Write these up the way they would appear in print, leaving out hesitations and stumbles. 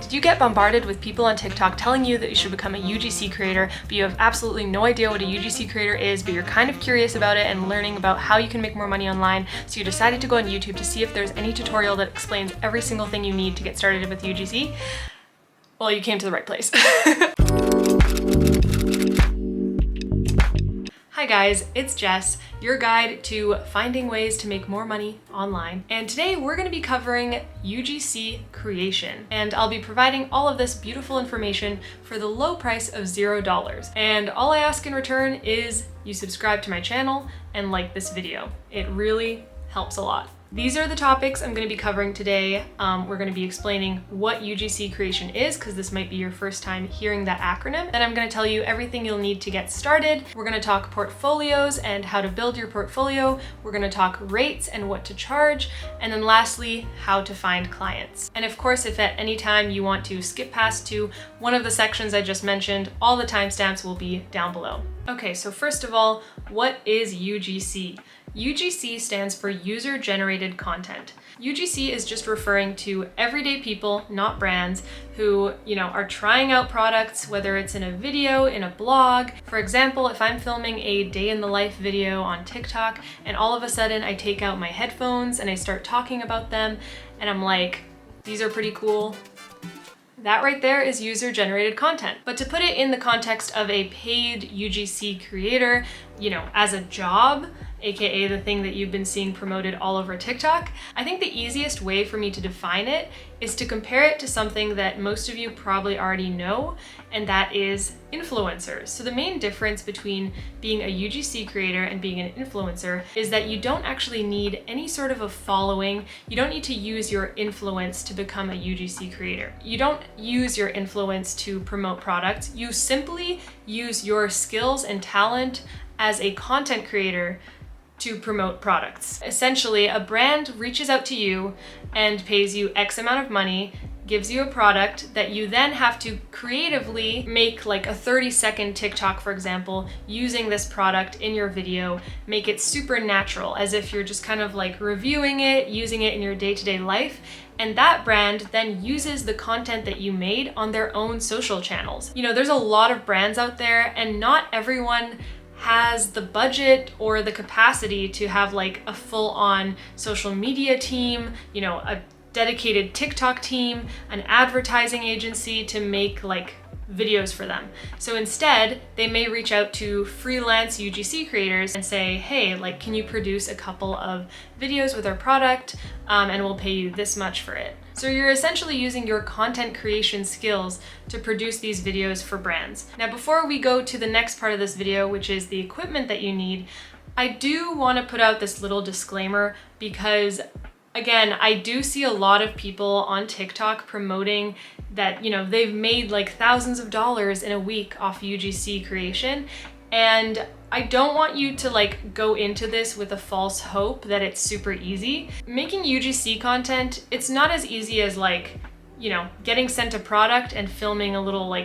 Did you get bombarded with people on TikTok telling you that you should become a UGC creator, but you have absolutely no idea what a UGC creator is, but you're kind of curious about it and learning about how you can make more money online, so you decided to go on YouTube to see if there's any tutorial that explains every single thing you need to get started with UGC? Well, you came to the right place. Hi guys, it's Jess, your guide to finding ways to make more money online. And today we're going to be covering UGC creation. And I'll be providing all of this beautiful information for the low price of $0. And all I ask in return is you subscribe to my channel and like this video. It really helps a lot. These are the topics I'm going to be covering today. We're going to be explaining what UGC creation is, because this might be your first time hearing that acronym. Then I'm going to tell you everything you'll need to get started. We're going to talk portfolios and how to build your portfolio. We're going to talk rates and what to charge. And then lastly, how to find clients. And of course, if at any time you want to skip past to one of the sections I just mentioned, all the timestamps will be down below. Okay, so first of all, what is UGC? UGC stands for user-generated content. UGC is just referring to everyday people, not brands, who, are trying out products, whether it's in a video, in a blog. For example, if I'm filming a day in the life video on TikTok and all of a sudden I take out my headphones and I start talking about them and I'm like, these are pretty cool. That right there is user-generated content. But to put it in the context of a paid UGC creator, as a job, aka the thing that you've been seeing promoted all over TikTok, I think the easiest way for me to define it is to compare it to something that most of you probably already know, and that is influencers. So the main difference between being a UGC creator and being an influencer is that you don't actually need any sort of a following. You don't need to use your influence to become a UGC creator. You don't use your influence to promote products. You simply use your skills and talent as a content creator to promote products. Essentially, a brand reaches out to you and pays you X amount of money, gives you a product that you then have to creatively make, like a 30-second TikTok, for example, using this product in your video, make it super natural, as if you're just kind of like reviewing it, using it in your day-to-day life. And that brand then uses the content that you made on their own social channels. There's a lot of brands out there, and not everyone has the budget or the capacity to have like a full-on social media team, a dedicated TikTok team, an advertising agency to make like videos for them. So instead, they may reach out to freelance UGC creators and say, hey, can you produce a couple of videos with our product, and we'll pay you this much for it. So you're essentially using your content creation skills to produce these videos for brands. Now, before we go to the next part of this video, which is the equipment that you need, I do want to put out this little disclaimer because, again, I do see a lot of people on TikTok promoting that, they've made like thousands of dollars in a week off UGC creation. And I don't want you to go into this with a false hope that it's super easy. Making UGC content, it's not as easy as getting sent a product and filming a little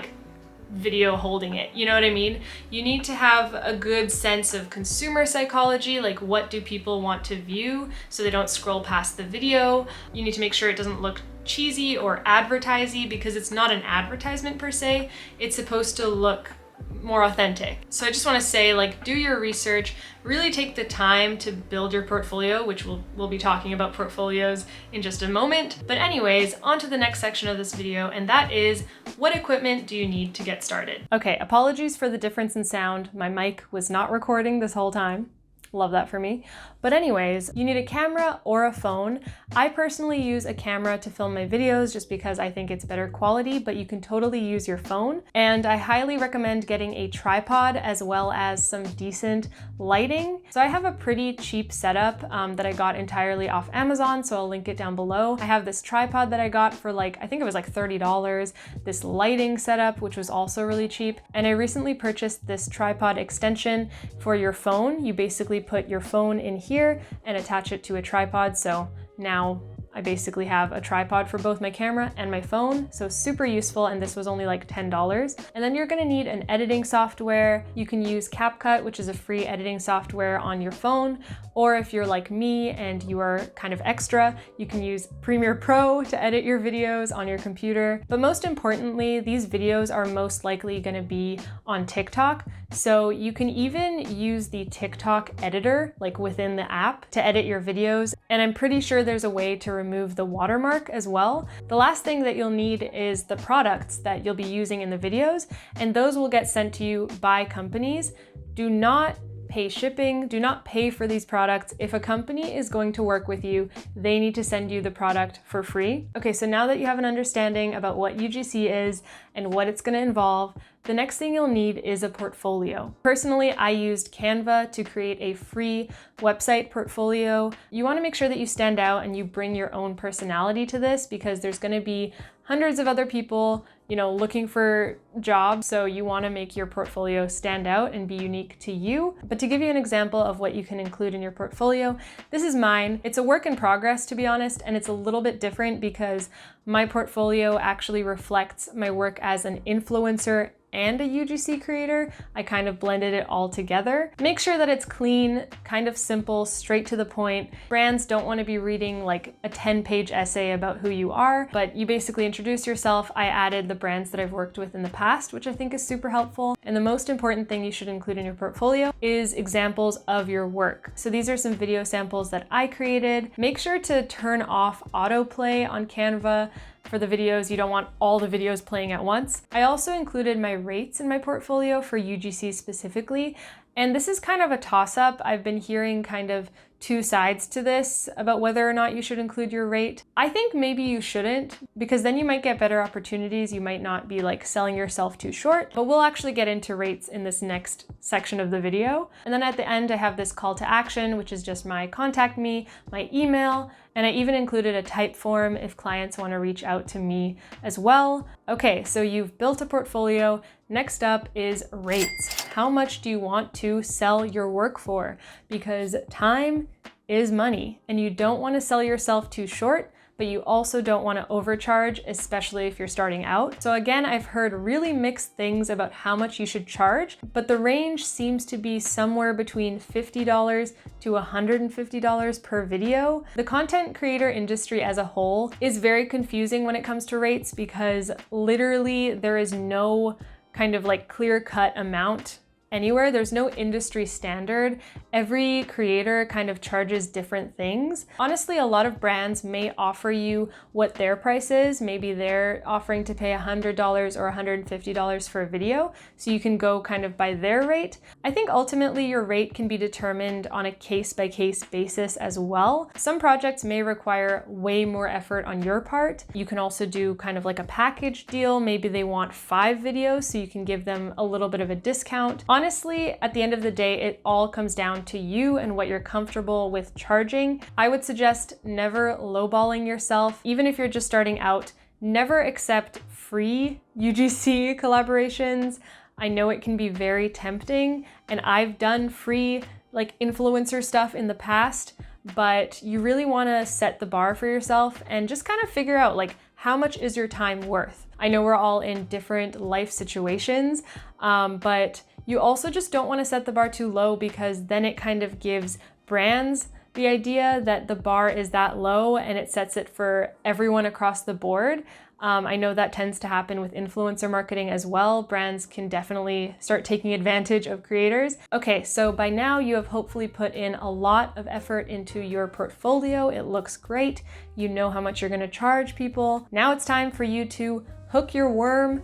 video holding it. You know what I mean? You need to have a good sense of consumer psychology, what do people want to view so they don't scroll past the video. You need to make sure it doesn't look cheesy or advertisey, because it's not an advertisement per se. It's supposed to look more authentic. So I just want to say, do your research, really take the time to build your portfolio, which we'll be talking about portfolios in just a moment. But anyways, on to the next section of this video, and that is, what equipment do you need to get started? Okay, apologies for the difference in sound. My mic was not recording this whole time. Love that for me. But anyways, you need a camera or a phone. I personally use a camera to film my videos just because I think it's better quality, but you can totally use your phone. And I highly recommend getting a tripod as well as some decent lighting. So I have a pretty cheap setup that I got entirely off Amazon, so I'll link it down below. I have this tripod that I got for I think it was $30, this lighting setup, which was also really cheap. And I recently purchased this tripod extension for your phone. You basically put your phone in here and attach it to a tripod, so now I basically have a tripod for both my camera and my phone, so super useful, and this was only like $10. And then you're gonna need an editing software. You can use CapCut, which is a free editing software on your phone, or if you're like me and you are kind of extra, you can use Premiere Pro to edit your videos on your computer. But most importantly, these videos are most likely gonna be on TikTok, so you can even use the TikTok editor, like within the app, to edit your videos. And I'm pretty sure there's a way to remove the watermark as well. The last thing that you'll need is the products that you'll be using in the videos, and those will get sent to you by companies. Do not pay shipping, do not pay for these products. If a company is going to work with you, they need to send you the product for free. Okay, so now that you have an understanding about what UGC is and what it's gonna involve, the next thing you'll need is a portfolio. Personally, I used Canva to create a free website portfolio. You wanna make sure that you stand out and you bring your own personality to this, because there's gonna be hundreds of other people, looking for jobs. So you want to make your portfolio stand out and be unique to you. But to give you an example of what you can include in your portfolio, this is mine. It's a work in progress, to be honest, and it's a little bit different because my portfolio actually reflects my work as an influencer and a UGC creator. I kind of blended it all together. Make sure that it's clean, kind of simple, straight to the point. Brands don't want to be reading like a 10-page essay about who you are, but you basically introduce yourself. I added the brands that I've worked with in the past, which I think is super helpful. And the most important thing you should include in your portfolio is examples of your work. So these are some video samples that I created. Make sure to turn off autoplay on Canva for the videos. You don't want all the videos playing at once. I also included my rates in my portfolio for UGC specifically, and this is kind of a toss-up. I've been hearing kind of two sides to this about whether or not you should include your rate. I think maybe you shouldn't, because then you might get better opportunities. You might not be like selling yourself too short, but we'll actually get into rates in this next section of the video. And then at the end, I have this call to action, which is just my contact me, my email, and I even included a type form if clients want to reach out to me as well. Okay, so you've built a portfolio. Next up is rates. How much do you want to sell your work for? Because time is money, and you don't want to sell yourself too short, but you also don't want to overcharge, especially if you're starting out. So again, I've heard really mixed things about how much you should charge, but the range seems to be somewhere between $50 to $150 per video. The content creator industry as a whole is very confusing when it comes to rates, because literally there is no kind of like clear-cut amount anywhere. There's no industry standard. Every creator kind of charges different things. Honestly, a lot of brands may offer you what their price is. Maybe they're offering to pay $100 or $150 for a video, so you can go kind of by their rate. I think ultimately your rate can be determined on a case-by-case basis as well. Some projects may require way more effort on your part. You can also do kind of like a package deal. Maybe they want 5 videos, so you can give them a little bit of a discount. Honestly, at the end of the day, it all comes down to you and what you're comfortable with charging. I would suggest never lowballing yourself. Even if you're just starting out, never accept free UGC collaborations. I know it can be very tempting, and I've done free like influencer stuff in the past, but you really want to set the bar for yourself and just kind of figure out like, how much is your time worth? I know we're all in different life situations, but you also just don't want to set the bar too low, because then it kind of gives brands the idea that the bar is that low and it sets it for everyone across the board. I know that tends to happen with influencer marketing as well. Brands can definitely start taking advantage of creators. Okay, so by now you have hopefully put in a lot of effort into your portfolio. It looks great. You know how much you're going to charge people. Now it's time for you to hook your worm,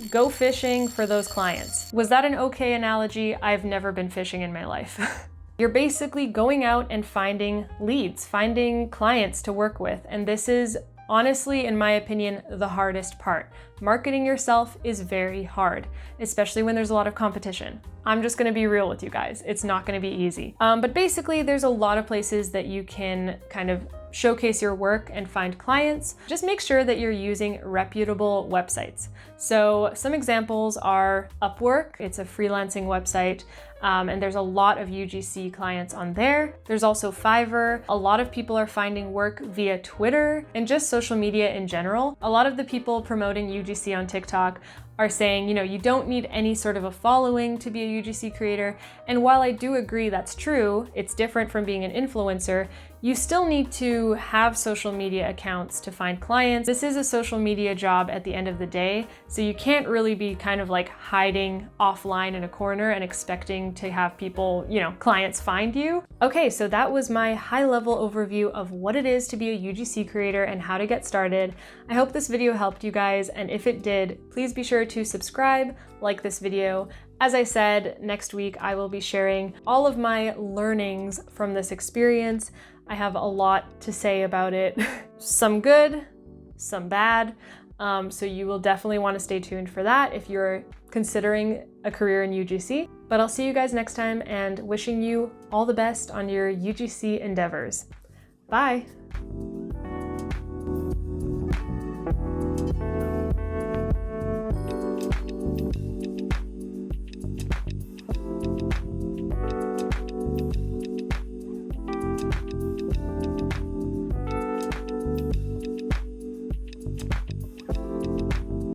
go fishing for those clients. Was that an okay analogy? I've never been fishing in my life. You're basically going out and finding leads, finding clients to work with. And this is honestly, in my opinion, the hardest part. Marketing yourself is very hard, especially when there's a lot of competition. I'm just gonna be real with you guys. It's not gonna be easy. But basically, there's a lot of places that you can kind of showcase your work and find clients. Just make sure that you're using reputable websites. So some examples are Upwork. It's a freelancing website. and there's a lot of UGC clients on there. There's also Fiverr. A lot of people are finding work via Twitter and just social media in general. A lot of the people promoting UGC on TikTok are saying, you don't need any sort of a following to be a UGC creator. And while I do agree that's true, it's different from being an influencer, you still need to have social media accounts to find clients. This is a social media job at the end of the day, so you can't really be kind of like hiding offline in a corner and expecting to have people, clients find you. Okay, so that was my high-level overview of what it is to be a UGC creator and how to get started. I hope this video helped you guys, and if it did, please be sure to subscribe, like this video. As I said, next week I will be sharing all of my learnings from this experience. I have a lot to say about it, some good, some bad. So you will definitely want to stay tuned for that if you're considering a career in UGC. But I'll see you guys next time, and wishing you all the best on your UGC endeavors. Bye.